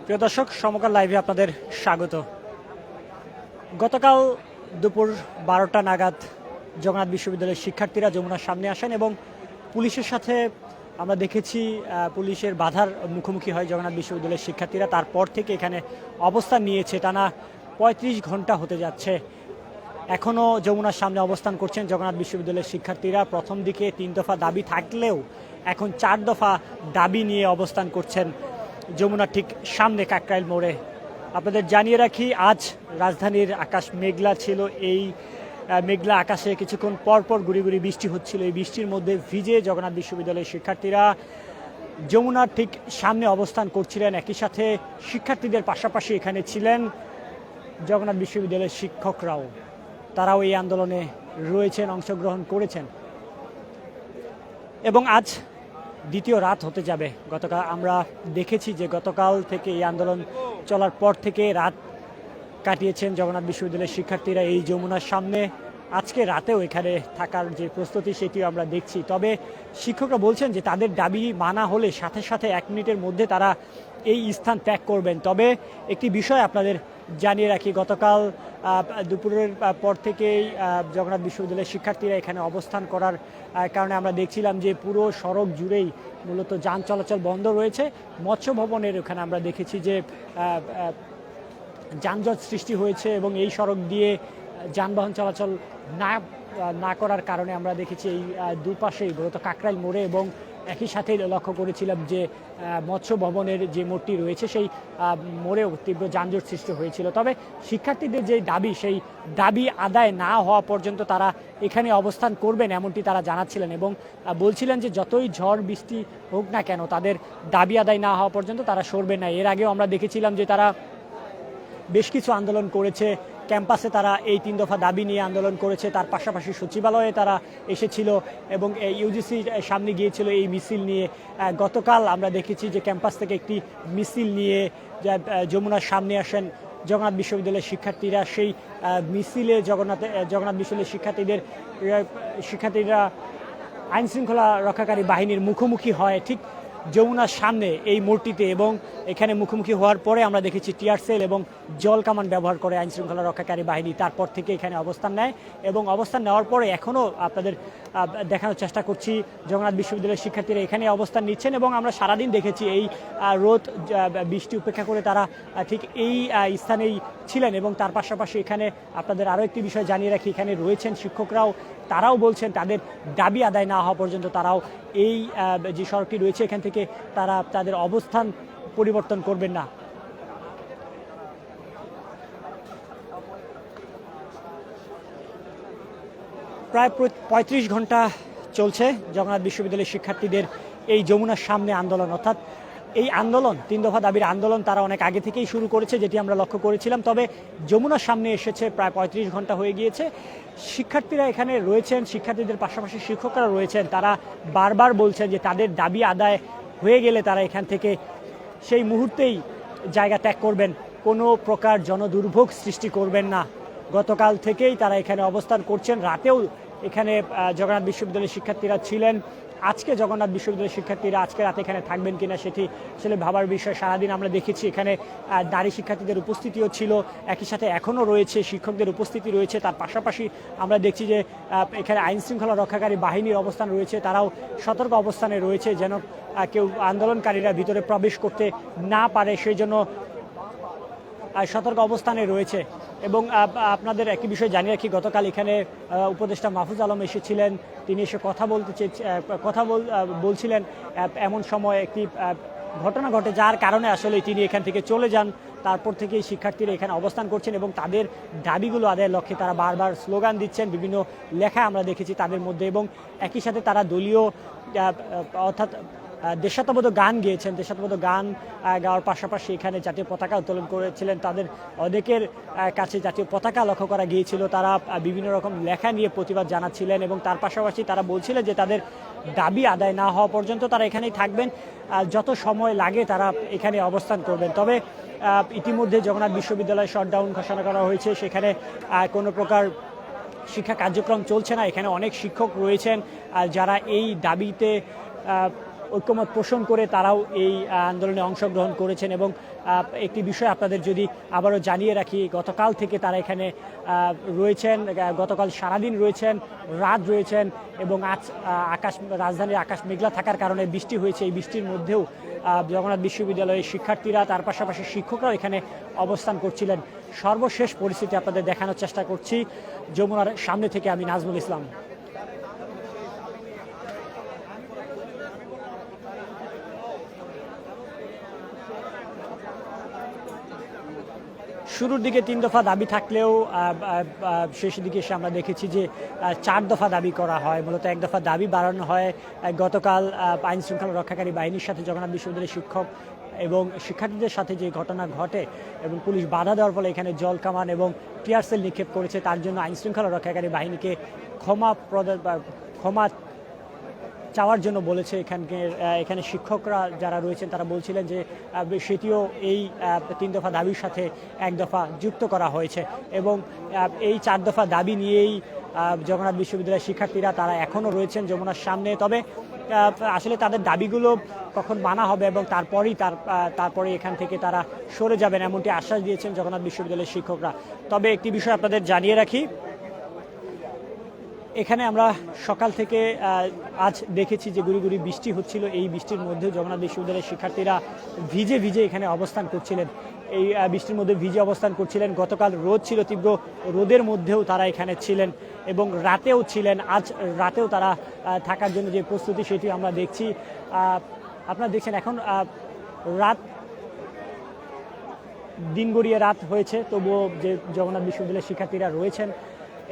প্রিয় দর্শক, সমকাল লাইভে আপনাদের স্বাগত। গতকাল দুপুর 12টা নাগাদ জগন্নাথ বিশ্ববিদ্যালয়ের শিক্ষার্থীরা যমুনার সামনে আসেন এবং পুলিশের সাথে আমরা দেখেছি পুলিশের বাধার মুখোমুখি হয় জগন্নাথ বিশ্ববিদ্যালয়ের শিক্ষার্থীরা। তারপর থেকে এখানে অবস্থান নিয়েছে, টানা 35 ঘন্টা হতে যাচ্ছে। এখনও যমুনার সামনে অবস্থান করছেন জগন্নাথ বিশ্ববিদ্যালয়ের শিক্ষার্থীরা। প্রথম দিকে 3 দফা দাবি থাকলেও এখন 4 দফা দাবি নিয়ে অবস্থান করছেন যমুনার ঠিক সামনে কাকরাইল মোড়ে। আপনাদের জানিয়ে রাখি, আজ রাজধানীর আকাশ মেঘলা ছিল। এই মেঘলা আকাশে কিছুক্ষণ পরপর গুড়ি গুড়ি বৃষ্টি হচ্ছিল। এই বৃষ্টির মধ্যে ভিজে জগন্নাথ বিশ্ববিদ্যালয়ের শিক্ষার্থীরা যমুনার ঠিক সামনে অবস্থান করছিলেন। একই সাথে শিক্ষার্থীদের পাশাপাশি এখানে ছিলেন জগন্নাথ বিশ্ববিদ্যালয়ের শিক্ষকরাও। তারাও এই আন্দোলনে রয়েছেন, অংশগ্রহণ করেছেন এবং আজ দ্বিতীয় রাত হতে যাবে। গতকাল আমরা দেখেছি যে গতকাল থেকে এই আন্দোলন চলার পর থেকে রাত কাটিয়েছেন জগন্নাথ বিশ্ববিদ্যালয়ের শিক্ষার্থীরা এই যমুনার সামনে। আজকে রাতেও এখানে থাকার যে প্রস্তুতি সেটিও আমরা দেখছি। তবে শিক্ষকরা বলছেন যে তাদের দাবি মানা হলে সাথে সাথে 1 মিনিটের মধ্যে তারা এই স্থান ত্যাগ করবেন। তবে একটি বিষয় আপনাদের জানিয়ে রাখি, গতকাল দুপুরের পর থেকেই জগন্নাথ বিশ্ববিদ্যালয়ের শিক্ষার্থীরা এখানে অবস্থান করার কারণে আমরা দেখছিলাম যে পুরো সড়ক জুড়েই মূলত যান চলাচল বন্ধ রয়েছে। মৎস্য ভবনের ওখানে আমরা দেখেছি যে যানজট সৃষ্টি হয়েছে এবং এই সড়ক দিয়ে যানবাহন চলাচল না করার কারণে আমরা দেখেছি এই দুপাশেই মূলত কাকরাইল মোড়ে এবং একই সাথে লক্ষ্য করেছিলাম যে মৎস্য ভবনের যে মোড়টি রয়েছে সেই মোড়েও তীব্র যানজট সৃষ্টি হয়েছিল। তবে শিক্ষার্থীদের যে দাবি, সেই দাবি আদায় না হওয়া পর্যন্ত তারা এখানে অবস্থান করবেন এমনটি তারা জানাচ্ছিলেন এবং বলছিলেন যে যতই ঝড় বৃষ্টি হোক না কেন তাদের দাবি আদায় না হওয়া পর্যন্ত তারা সরবেন না। এর আগেও আমরা দেখেছিলাম যে তারা বেশ কিছু আন্দোলন করেছে, ক্যাম্পাসে তারা এই 3 দফা দাবি নিয়ে আন্দোলন করেছে। তার পাশাপাশি সচিবালয়ে তারা এসেছিল এবং ইউজিসির সামনে গিয়েছিল এই মিছিল নিয়ে। গতকাল আমরা দেখেছি যে ক্যাম্পাস থেকে একটি মিছিল নিয়ে যমুনার সামনে আসেন জগন্নাথ বিশ্ববিদ্যালয়ের শিক্ষার্থীরা। সেই মিছিলে জগন্নাথ বিশ্ববিদ্যালয়ের শিক্ষার্থীরা আইনশৃঙ্খলা রক্ষাকারী বাহিনীর মুখোমুখি হয় ঠিক যমুনার সামনে এই মোড়টিতে এবং এখানে মুখোমুখি হওয়ার পরে আমরা দেখেছি টিয়ার সেল এবং জল কামান ব্যবহার করে আইনশৃঙ্খলা রক্ষাকারী বাহিনী। তারপর থেকে এখানে অবস্থান নেয় এবং অবস্থান নেওয়ার পরে এখনও আপনাদের দেখানোর চেষ্টা করছি জগন্নাথ বিশ্ববিদ্যালয়ের শিক্ষার্থীরা এখানে অবস্থান নিচ্ছেন এবং আমরা সারাদিন দেখেছি এই রোদ বৃষ্টি উপেক্ষা করে তারা ঠিক এই স্থানেই ছিলেন। এবং তার পাশাপাশি এখানে আপনাদের আরও একটি বিষয় জানিয়ে রাখি, এখানে রয়েছেন শিক্ষকরাও। তারাও বলছেন তাদের দাবি আদায় না হওয়া পর্যন্ত তারাও এই যে সড়কটি রয়েছে এখান থেকে তারা তাদের অবস্থান পরিবর্তন করবেন না। প্রায় 35 ঘন্টা চলছে জগন্নাথ বিশ্ববিদ্যালয়ের শিক্ষার্থীদের এই যমুনার সামনে আন্দোলন। অর্থাৎ এই আন্দোলন 3 দফা দাবির আন্দোলন তারা অনেক আগে থেকেই শুরু করেছে, যেটি আমরা লক্ষ্য করেছিলাম। তবে যমুনার সামনে এসেছে প্রায় 35 ঘন্টা হয়ে গিয়েছে। শিক্ষার্থীরা এখানে রয়েছেন, শিক্ষার্থীদের পাশাপাশি শিক্ষকরা রয়েছেন। তারা বারবার বলছেন যে তাদের দাবি আদায় হয়ে গেলে তারা এখান থেকে সেই মুহূর্তেই জায়গা ত্যাগ করবেন, কোনো প্রকার জনদুর্ভোগ সৃষ্টি করবেন না। গতকাল থেকেই তারা এখানে অবস্থান করছেন, রাতেও এখানে জগন্নাথ বিশ্ববিদ্যালয়ের শিক্ষার্থীরা ছিলেন। আজকে জগন্নাথ বিশ্ববিদ্যালয়ের শিক্ষার্থীরা আজকে রাতে এখানে থাকবেন কিনা সেটি আসলে ভাবার বিষয়। সারাদিন আমরা দেখেছি এখানে নারী শিক্ষার্থীদের উপস্থিতিও ছিল, একই সাথে এখনও রয়েছে শিক্ষকদের উপস্থিতি রয়েছে। তার পাশাপাশি আমরা দেখছি যে এখানে আইনশৃঙ্খলা রক্ষাকারী বাহিনীর অবস্থান রয়েছে, তারাও সতর্ক অবস্থানে রয়েছে যেন কেউ আন্দোলনকারীরা ভিতরে প্রবেশ করতে না পারে, সেই জন্য সতর্ক অবস্থানে রয়েছে। এবং আপনাদের একটি বিষয় জানিয়ে রাখি, গতকাল এখানে উপদেষ্টা মাহফুজ আলম এসেছিলেন। তিনি এসে বলছিলেন, এমন সময় একটি ঘটনা ঘটে যার কারণে আসলে তিনি এখান থেকে চলে যান। তারপর থেকেই শিক্ষার্থীরা এখানে অবস্থান করছেন এবং তাদের দাবিগুলো আদায়ের লক্ষ্যে তারা বারবার স্লোগান দিচ্ছেন, বিভিন্ন লেখা আমরা দেখেছি তাদের মধ্যে। এবং একই সাথে তারা দলীয় অর্থাৎ দেশাত্মবোধক গান গেয়েছেন। দেশাত্মবোধক গান গাওয়ার পাশাপাশি এখানে জাতীয় পতাকা উত্তোলন করেছিলেন। তাদের অনেকের কাছে জাতীয় পতাকা লক্ষ্য করা গিয়েছিল। তারা বিভিন্ন রকম লেখা নিয়ে প্রতিবাদ জানাচ্ছিলেন এবং তার পাশাপাশি তারা বলছিলেন যে তাদের দাবি আদায় না হওয়া পর্যন্ত তারা এখানেই থাকবেন, যত সময় লাগে তারা এখানে অবস্থান করবেন। তবে ইতিমধ্যে জগন্নাথ বিশ্ববিদ্যালয় শটডাউন ঘোষণা করা হয়েছে, সেখানে কোনো প্রকার শিক্ষা কার্যক্রম চলছে না। এখানে অনেক শিক্ষক রয়েছেন যারা এই দাবিতে ঐক্যমত পোষণ করে তারাও এই আন্দোলনে অংশগ্রহণ করেছেন। এবং একটি বিষয় আপনাদের যদি আবারও জানিয়ে রাখি, গতকাল থেকে তারা এখানে রয়েছেন, গতকাল সারাদিন রয়েছেন, রাত রয়েছেন এবং আজ রাজধানীর আকাশ মেঘলা থাকার কারণে বৃষ্টি হয়েছে। এই বৃষ্টির মধ্যেও জগন্নাথ বিশ্ববিদ্যালয়ের শিক্ষার্থীরা তার পাশাপাশি শিক্ষকরাও এখানে অবস্থান করছিলেন। সর্বশেষ পরিস্থিতি আপনাদের দেখানোর চেষ্টা করছি যমুনার সামনে থেকে। আমি নাজমুল ইসলাম। শুরুর দিকে 3 দফা দাবি থাকলেও শেষের দিকে এসে আমরা দেখেছি যে 4 দফা দাবি করা হয়। মূলত 1 দফা দাবি বাড়ানো হয়। গতকাল আইন শৃঙ্খলা রক্ষাকারী বাহিনীর সাথে জগন্নাথ বিশ্ববিদ্যালয়ের শিক্ষক এবং শিক্ষার্থীদের সাথে যে ঘটনা ঘটে এবং পুলিশ বাধা দেওয়ার ফলে এখানে জল কামান এবং টিয়ার সেল নিক্ষেপ করেছে, তার জন্য আইন শৃঙ্খলা রক্ষাকারী বাহিনীকে ক্ষমা চাওয়ার জন্য বলেছে। এখানে শিক্ষকরা যারা রয়েছেন তারা বলছিলেন যে সেটিও এই 3 দফা দাবির সাথে 1 দফা যুক্ত করা হয়েছে এবং এই 4 দফা দাবি নিয়েই জগন্নাথ বিশ্ববিদ্যালয়ের শিক্ষার্থীরা তারা এখনও রয়েছেন যমুনার সামনে। তবে আসলে তাদের দাবিগুলো কখন মানা হবে এবং তারপরে এখান থেকে তারা সরে যাবেন এমনটি আশ্বাস দিয়েছেন জগন্নাথ বিশ্ববিদ্যালয়ের শিক্ষকরা। তবে একটি বিষয় আপনাদের জানিয়ে রাখি, এখানে আমরা সকাল থেকে আজ দেখেছি যে গুড়ি গুড়ি বৃষ্টি হচ্ছিল। এই বৃষ্টির মধ্যে জগন্নাথ বিশ্ববিদ্যালয়ের শিক্ষার্থীরা ভিজে ভিজে এখানে অবস্থান করছিলেন। এই বৃষ্টির মধ্যে ভিজে অবস্থান করছিলেন। গতকাল রোদ ছিল, তীব্র রোদের মধ্যেও তারা এখানে ছিলেন এবং রাতেও ছিলেন। আজ রাতেও তারা থাকার জন্য যে প্রস্তুতি সেটি আমরা দেখছি। আপনারা দেখছেন এখন দিন গড়িয়ে রাত হয়েছে, তবুও যে জগন্নাথ বিশ্ববিদ্যালয়ের শিক্ষার্থীরা রয়েছেন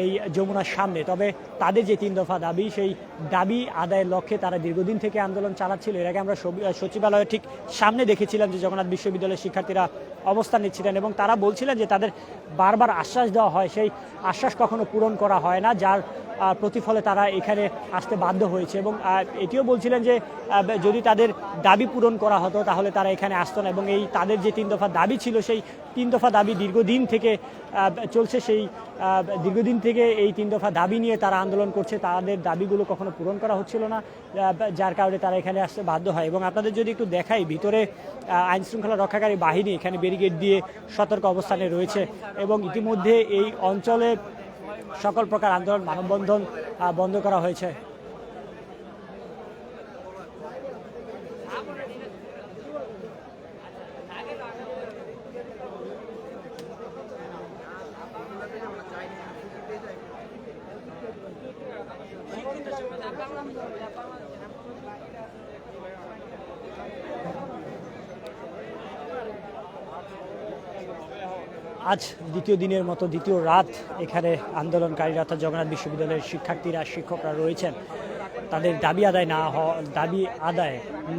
এই যমুনার সামনে। তবে তাদের যে 3 দফা দাবি, সেই দাবি আদায়ের লক্ষ্যে তারা দীর্ঘদিন থেকে আন্দোলন চালাচ্ছিল। এর আগে আমরা সচিবালয়ের ঠিক সামনে দেখেছিলাম যে জগন্নাথ বিশ্ববিদ্যালয়ের শিক্ষার্থীরা অবস্থান নিচ্ছিলেন এবং তারা বলছিলেন যে তাদের বারবার আশ্বাস দেওয়া হয়, সেই আশ্বাস কখনো পূরণ করা হয় না, যার প্রতিফলে তারা এখানে আসতে বাধ্য হয়েছে। এবং এটিও বলছিলেন যে যদি তাদের দাবি পূরণ করা হতো তাহলে তারা এখানে আসতো না। এবং এই তাদের যে 3 দফা দাবি ছিল, সেই 3 দফা দাবি দীর্ঘদিন থেকে চলছে। সেই দীর্ঘদিন থেকে এই 3 দফা দাবি নিয়ে তারা আন্দোলন করছে। তাদের দাবিগুলো কখনো পূরণ করা হচ্ছিল না, যার কারণে তারা এখানে আসতে বাধ্য হয়। এবং আপনাদের যদি একটু দেখাই, ভিতরে আইন শৃঙ্খলা রক্ষাকারী বাহিনী এখানে ব্যারিকেড দিয়ে সতর্ক অবস্থানে রয়েছে এবং ইতিমধ্যে এই অঞ্চলে সকল প্রকার আন্দোলন মানববন্ধন বন্ধ করা হয়েছে। আজ দ্বিতীয় দিনের মতো দ্বিতীয় রাত এখানে আন্দোলনকারীরা অর্থাৎ জগন্নাথ বিশ্ববিদ্যালয়ের শিক্ষার্থীরা শিক্ষকরা রয়েছেন। তাদের দাবি আদায়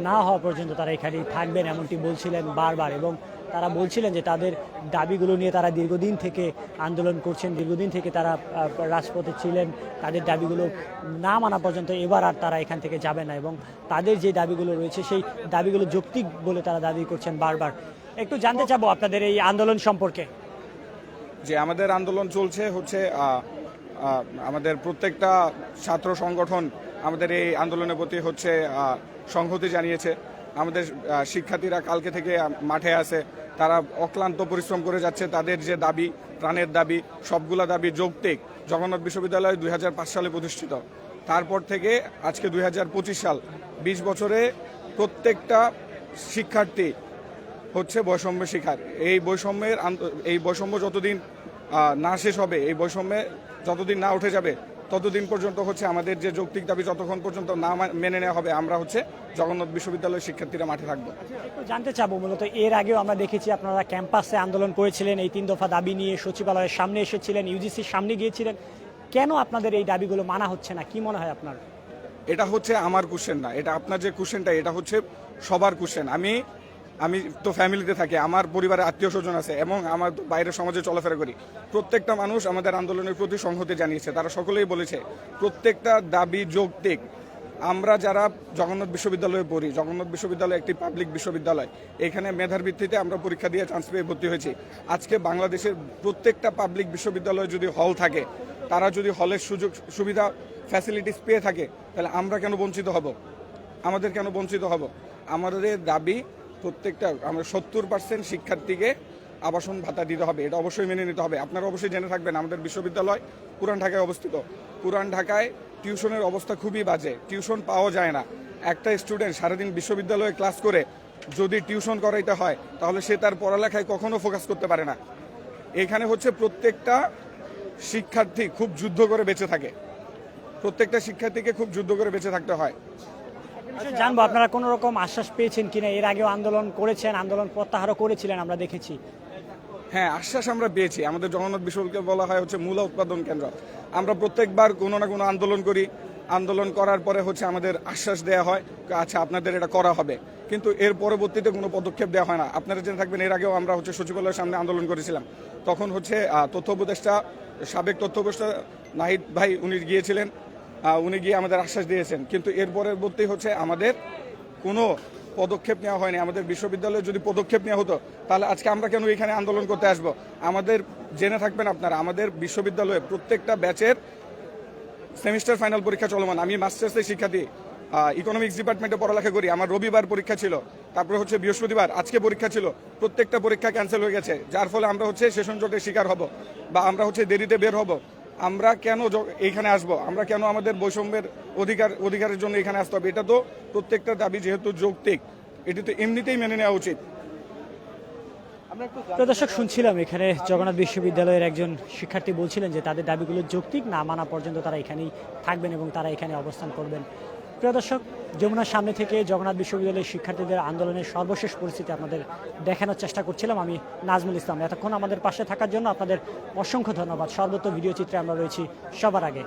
না হওয়া পর্যন্ত তারা এখানেই থাকবেন এমনটি বলছিলেন বারবার। এবং তারা বলছিলেন যে তাদের দাবিগুলো নিয়ে তারা দীর্ঘদিন থেকে আন্দোলন করছেন, দীর্ঘদিন থেকে তারা রাজপথে ছিলেন। তাদের দাবিগুলো না মানা পর্যন্ত এবার আর তারা এখান থেকে যাবে না এবং তাদের যে দাবিগুলো রয়েছে সেই দাবিগুলো যৌক্তিক বলে তারা দাবি করছেন বারবার। একটু জানতে চাবো আপনাদের এই আন্দোলন সম্পর্কে। যে আমাদের আন্দোলন চলছে হচ্ছে আমাদের প্রত্যেকটা ছাত্র সংগঠন আমাদের এই আন্দোলনের প্রতি হচ্ছে সংহতি জানিয়েছে। আমাদের শিক্ষার্থীরা কালকে থেকে মাঠে আছে, তারা অক্লান্ত পরিশ্রম করে যাচ্ছে। তাদের যে দাবি, প্রাণের দাবি, সবগুলা দাবি যৌক্তিক। জগন্নাথ বিশ্ববিদ্যালয় 2005 সালে প্রতিষ্ঠিত, তারপর থেকে আজকে 2025 সাল, 20 বছরে প্রত্যেকটা শিক্ষার্থী হচ্ছে বৈষম্য শিকার। এই বৈষম্য যতদিন না শেষ হবে, এই বৈষম্যে যতদিন না উঠে যাবে, ততদিন পর্যন্ত হচ্ছে আমাদের যে যৌক্তিক দাবি যতক্ষণ পর্যন্ত না মেনে নেওয়া হবে, আমরা হচ্ছে জগন্নাথ বিশ্ববিদ্যালয়ের শিক্ষার্থীরা মাঠে থাকবো। একটু জানতে চাবো, মূলত এর আগেও আমরা দেখেছি আপনারা ক্যাম্পাসে আন্দোলন করেছিলেন, এই 3 দফা দাবি নিয়ে সচিবালয়ের সামনে এসেছিলেন, ইউজিসির সামনে গিয়েছিলেন। কেন আপনাদের এই দাবিগুলো মানা হচ্ছে না, কি মনে হয় আপনার? এটা হচ্ছে আমার কোশ্চেন না, এটা আপনার যে কোশ্চেনটা, এটা হচ্ছে সবার কোশ্চেন। আমি তো ফ্যামিলিতে থাকি, আমার পরিবারে আত্মীয় স্বজন আছে এবং আমার তো বাইরের সমাজে চলাফেরা করি। প্রত্যেকটা মানুষ আমাদের আন্দোলনের প্রতি সংহতি জানিয়েছে। তারা সকলেই বলেছে প্রত্যেকটা দাবি যৌক্তিক। আমরা যারা জগন্নাথ বিশ্ববিদ্যালয়ে পড়ি, জগন্নাথ বিশ্ববিদ্যালয় একটি পাবলিক বিশ্ববিদ্যালয়, এখানে মেধার ভিত্তিতে আমরা পরীক্ষা দিয়ে চান্স পেয়ে ভর্তি হয়েছি। আজকে বাংলাদেশের প্রত্যেকটা পাবলিক বিশ্ববিদ্যালয়ে যদি হল থাকে, তারা যদি হলের সুযোগ সুবিধা ফ্যাসিলিটিস পেয়ে থাকে, তাহলে আমরা কেন বঞ্চিত হব? আমাদের কেন বঞ্চিত হব? আমাদের দাবি প্রত্যেকটা আমরা 70% শিক্ষার্থীকে আবাসন ভাতা দিতে হবে, এটা অবশ্যই মেনে নিতে হবে। আপনারা অবশ্যই জেনে থাকবেন আমাদের বিশ্ববিদ্যালয় পুরান ঢাকায় অবস্থিত। পুরান ঢাকায় টিউশনের অবস্থা খুবই বাজে, টিউশন পাওয়া যায় না। একটা স্টুডেন্ট সারাদিন বিশ্ববিদ্যালয়ে ক্লাস করে যদি টিউশন করাইতে হয় তাহলে সে তার পড়ালেখায় কখনো ফোকাস করতে পারে না। এখানে হচ্ছে প্রত্যেকটা শিক্ষার্থী খুব যুদ্ধ করে বেঁচে থাকে, প্রত্যেকটা শিক্ষার্থীকে খুব যুদ্ধ করে বেঁচে থাকতে হয়। জানবো আপনারা কোনো রকম আশ্বাস পেয়েছেন কিনা? এর আগেও আন্দোলন করেছেন, আন্দোলন প্রত্যাহারও করেছিলেন, আমরা দেখেছি। হ্যাঁ, আশ্বাস আমরা পেয়েছি। আমাদের জগন্নাথ বিশ্ববিদ্যালয় বলা হয় হচ্ছে মূলা উৎপাদন কেন্দ্র। আমরা প্রত্যেকবার কোনো না কোনো আন্দোলন করি, আন্দোলন করার পরে হচ্ছে আমাদের আশ্বাস দেওয়া হয় আচ্ছা আপনাদের এটা করা হবে, কিন্তু এর পরবর্তীতে কোনো পদক্ষেপ দেওয়া হয় না। আপনারা জেনে থাকবেন এর আগেও আমরা হচ্ছে সচিবালয়ের সামনে আন্দোলন করেছিলাম, তখন হচ্ছে তথ্য উপদেষ্টা, সাবেক তথ্য উপদেষ্টা নাহিদ ভাই উনি গিয়েছিলেন, উনি গিয়ে আমাদের আশ্বাস দিয়েছেন, কিন্তু এর পরবর্তী হচ্ছে আমাদের কোনো পদক্ষেপ নেওয়া হয়নি। আমাদের বিশ্ববিদ্যালয়ে যদি পদক্ষেপ নেওয়া হতো তাহলে আজকে আমরা কেন এখানে আন্দোলন করতে আসব? আমাদের জেনে থাকবেন আপনারা আমাদের বিশ্ববিদ্যালয়ে প্রত্যেকটা ব্যাচের সেমিস্টার ফাইনাল পরীক্ষা চলমান। আমি মাস্টার্সের শিক্ষার্থী, ইকোনমিক্স ডিপার্টমেন্টে পড়ালেখা করি। আমার রবিবার পরীক্ষা ছিল, তারপরে হচ্ছে বৃহস্পতিবার আজকে পরীক্ষা ছিল, প্রত্যেকটা পরীক্ষা ক্যান্সেল হয়ে গেছে, যার ফলে আমরা হচ্ছে সেশন জটের শিকার হব বা আমরা হচ্ছে দেরিতে বের হব। আমরা কেন এইখানে আসব? আমরা কেন আমাদের বৈষম্যের অধিকারের জন্য এখানে আসতে হবে? এটা তো প্রত্যেকটা দাবি যেহেতু যৌক্তিক, এটি তো এমনিতেই মেনে নেওয়া উচিত। দর্শক, শুনছিলাম এখানে জগন্নাথ বিশ্ববিদ্যালয়ের একজন শিক্ষার্থী বলছিলেন যে তাদের দাবিগুলো যৌক্তিক, না মানা পর্যন্ত তারা এখানেই থাকবেন এবং তারা এখানে অবস্থান করবেন। প্রিয় দর্শক, যমুনার সামনে থেকে জগন্নাথ বিশ্ববিদ্যালয়ের শিক্ষার্থীদের আন্দোলনের সর্বশেষ পরিস্থিতি আপনাদের দেখানোর চেষ্টা করছিলাম আমি, নাজমুল ইসলাম। এতক্ষণ আমাদের পাশে থাকার জন্য আপনাদের অসংখ্য ধন্যবাদ। সর্বত্র ভিডিও চিত্রে আমরা রয়েছি সবার আগে।